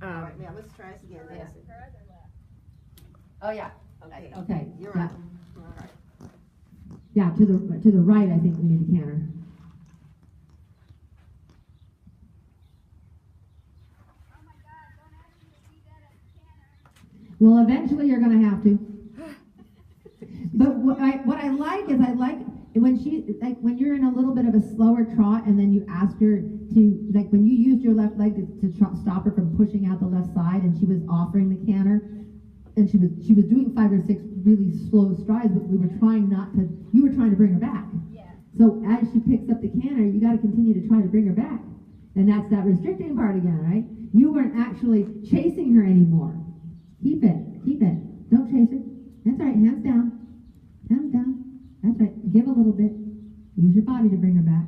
All right, yeah, let's try this again. Yeah. Oh yeah. Okay. Okay. You're Yeah. right. All right. Yeah, to the right, I think we need a canter. Well, eventually you're going to have to. But what I like is when when you're in a little bit of a slower trot and then you ask her to, like when you used your left leg to stop her from pushing out the left side and she was offering the canter and she was doing 5 or 6 really slow strides, but you were trying to bring her back. Yeah. So as she picks up the canter, you got to continue to try to bring her back. And that's that restricting part again, right? You weren't actually chasing her anymore. Keep it. Don't chase her. That's right, hands down. Hands down. That's right. Give a little bit. Use your body to bring her back.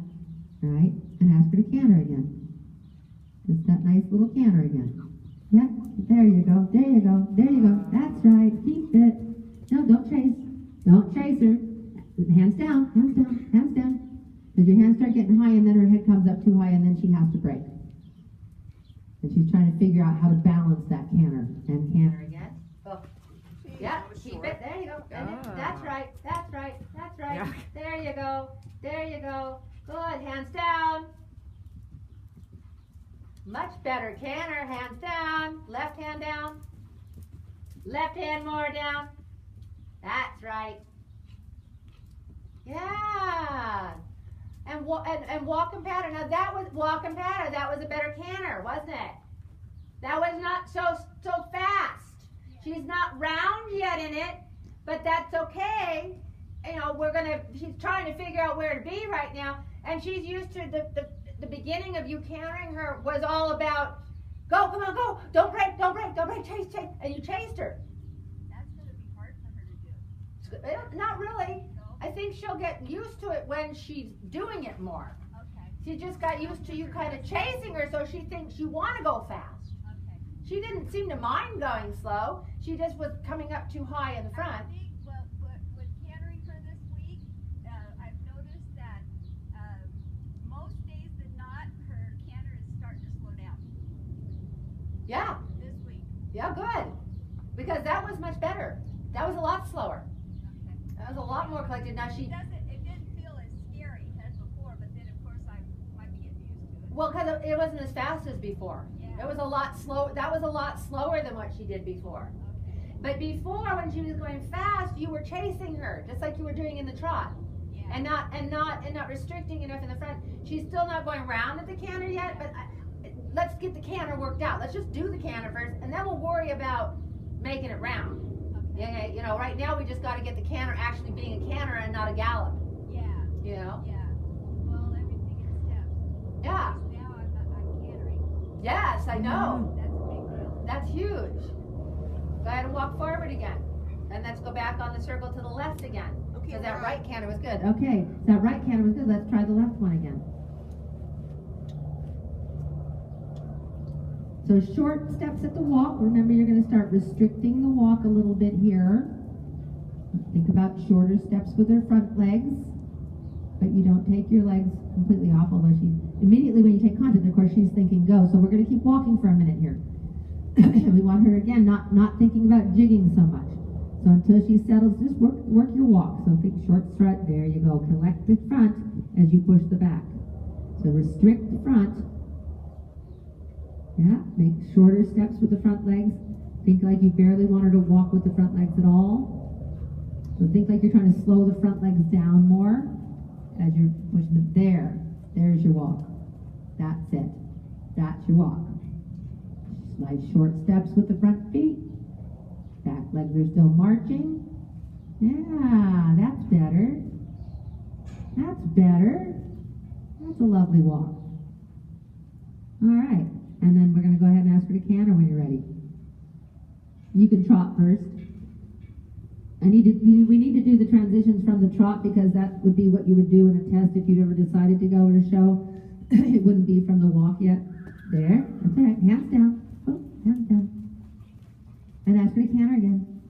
All right? And ask her to canter again. Just that nice little canter again. Yeah, there you go. There you go. There you go. That's right. Keep it. No, don't chase. Don't chase her. Hands down. Hands down. Hands down. Because your hands start getting high and then her head comes up too high and then she has to break. And she's trying to figure out how to balance that canter. And canter again. Oh. Yeah, keep it. There you go. That's right. That's right. That's right. Yeah. There you go. There you go. Good. Hands down. Much better. Canter. Hands down. Left hand down. Left hand more down. That's right. Yeah. And walk and pattern. Now that was walk and pattern. That was a better canter, wasn't it? That was not so fast. She's not round yet in it, but that's okay. You know, she's trying to figure out where to be right now, and she's used to the beginning of you cantering her was all about, go, come on, go, don't break, chase, and you chased her. That's going to be hard for her to do. Not really. No? I think she'll get used to it when she's doing it more. Okay. She just got used to you kind of chasing her, so she thinks you want to go fast. Okay. She didn't seem to mind going slow. She just was coming up too high in the front. I think, well, with cantering her this week, I've noticed that most days than not, her canter is starting to slow down. Yeah, This week. yeah, good. Because that was much better. That was a lot slower. Okay. That was a lot more collected. Now It didn't feel as scary as before, but then of course I might be getting used to it. well, because it wasn't as fast as before. Yeah. It was a lot slow. That was a lot slower than what she did before. Okay. But before, when she was going fast, you were chasing her, just like you were doing in the trot. Yeah. And not restricting enough in the front. She's still not going round at the canter yet, but let's get the canter worked out. Let's just do the canter first, and then we'll worry about making it round. Okay. Yeah, right now we just got to get the canter actually being a canter and not a gallop. Yeah. You know? Yeah. Well, everything in steps. Yeah. Now I'm cantering. Yes, I know. That's a big deal. That's huge. Go ahead and walk forward again, and let's go back on the circle to the left again. Okay. Because that right. right canter was good. Okay, that right canter was good. Let's try the left one again. So short steps at the walk. Remember, you're going to start restricting the walk a little bit here. Think about shorter steps with her front legs, but you don't take your legs completely off, although she immediately when you take contact, of course, she's thinking go. So we're going to keep walking for a minute here. We want her again not thinking about jigging so much. So until she settles, just work your walk. So think short strut. There you go. Collect the front as you push the back. So restrict the front. Yeah, make shorter steps with the front legs. Think like you barely want her to walk with the front legs at all. So think like you're trying to slow the front legs down more as you're pushing them. There's your walk. That's it. That's your walk. Nice short steps with the front feet. Back legs are still marching. Yeah, that's better. That's better. That's a lovely walk. All right. And then we're going to go ahead and ask her to canter when you're ready. You can trot first. We need to do the transitions from the trot because that would be what you would do in a test if you'd ever decided to go in a show. It wouldn't be from the walk yet. There. That's all right. Hands down. Oh, hands down. And ask her to canter again.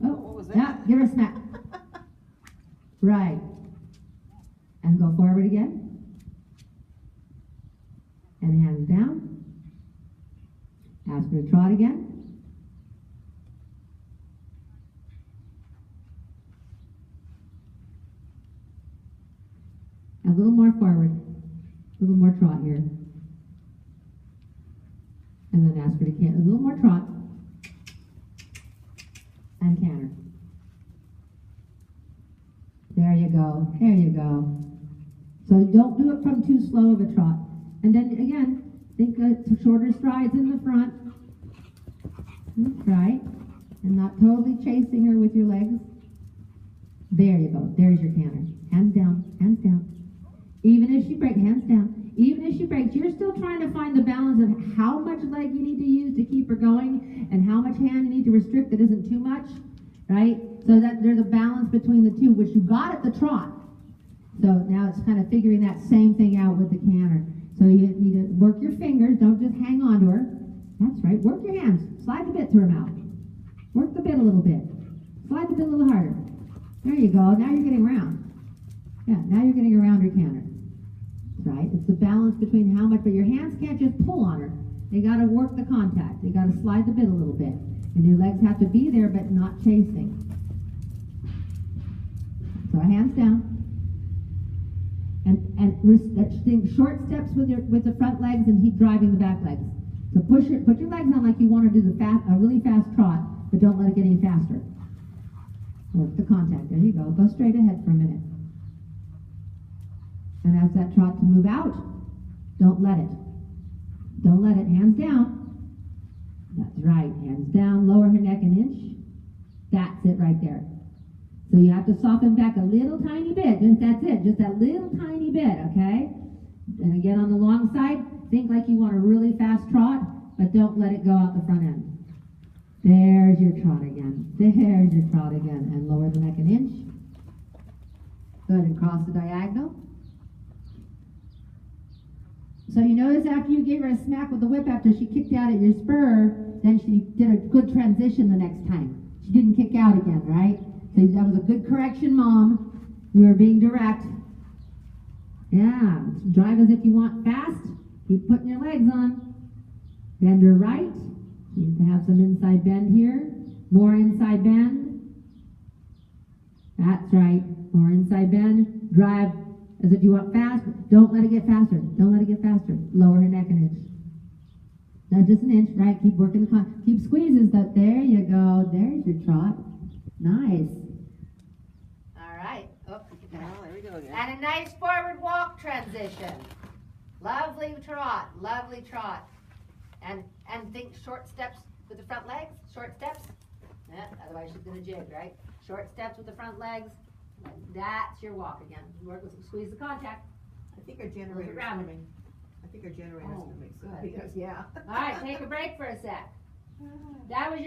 Oh, What was that? yeah, give her a smack. Right. And go forward again. And hands down. Ask her to trot again. A little more forward. A little more trot here. And then ask her to canter. A little more trot. And canter. There you go. There you go. So don't do it from too slow of a trot. And then again, think shorter strides in the front. That's right. And not totally chasing her with your legs. There you go. There's your canter. Hands down. Hands down. Even if she breaks, hands down. Even if she breaks, you're still trying to find the balance of how much leg you need to use to keep her going and how much hand you need to restrict that isn't too much, right? So that there's a balance between the two, which you got at the trot. So now it's kind of figuring that same thing out with the canter. So you need to work your fingers. Don't just hang on to her. That's right. Work your hands. Slide the bit to her mouth. Work the bit a little bit. Slide the bit a little harder. There you go. Now you're getting around. Yeah, now you're getting around her canter. Right? It's the balance between how much, but your hands can't just pull on her. They got to work the contact. They got to slide the bit a little bit. And your legs have to be there, but not chasing. So hands down. And short steps with the front legs and keep driving the back legs. So put your legs on like you want to do a really fast trot, but don't let it get any faster. Work the contact. There you go. Go straight ahead for a minute. And as that trot to move out, don't let it. Don't let it. Hands down. That's right. Hands down. Lower her neck an inch. That's it right there. So you have to soften back a little tiny bit. That's it. Just that little tiny bit, okay? And again, on the long side, think like you want a really fast trot, but don't let it go out the front end. There's your trot again. There's your trot again. And lower the neck an inch. Good. And cross the diagonal. So you notice after you gave her a smack with the whip after she kicked out at your spur, then she did a good transition the next time. She didn't kick out again, right? So that was a good correction, Mom. You were being direct. Yeah, drive as if you want fast. Keep putting your legs on. Bend her right. You need to have some inside bend here. More inside bend. That's right. More inside bend. Drive as if you want fast. Don't let it get faster. Don't let it get faster. Lower her neck an inch. No, just an inch, right? Keep working the keep squeezes. There you go. There's your trot. Nice. All right. Oh, Well, there we go again. and a nice forward walk transition. Lovely trot. Lovely trot. And think short steps with the front legs. Short steps. Yeah, otherwise she's gonna jig, right? Short steps with the front legs. That's your walk again. Work with squeeze the contact. I think our generator's around. coming. I think our generator's Oh, gonna make some good. because, yeah. All right, take a break for a sec. That was your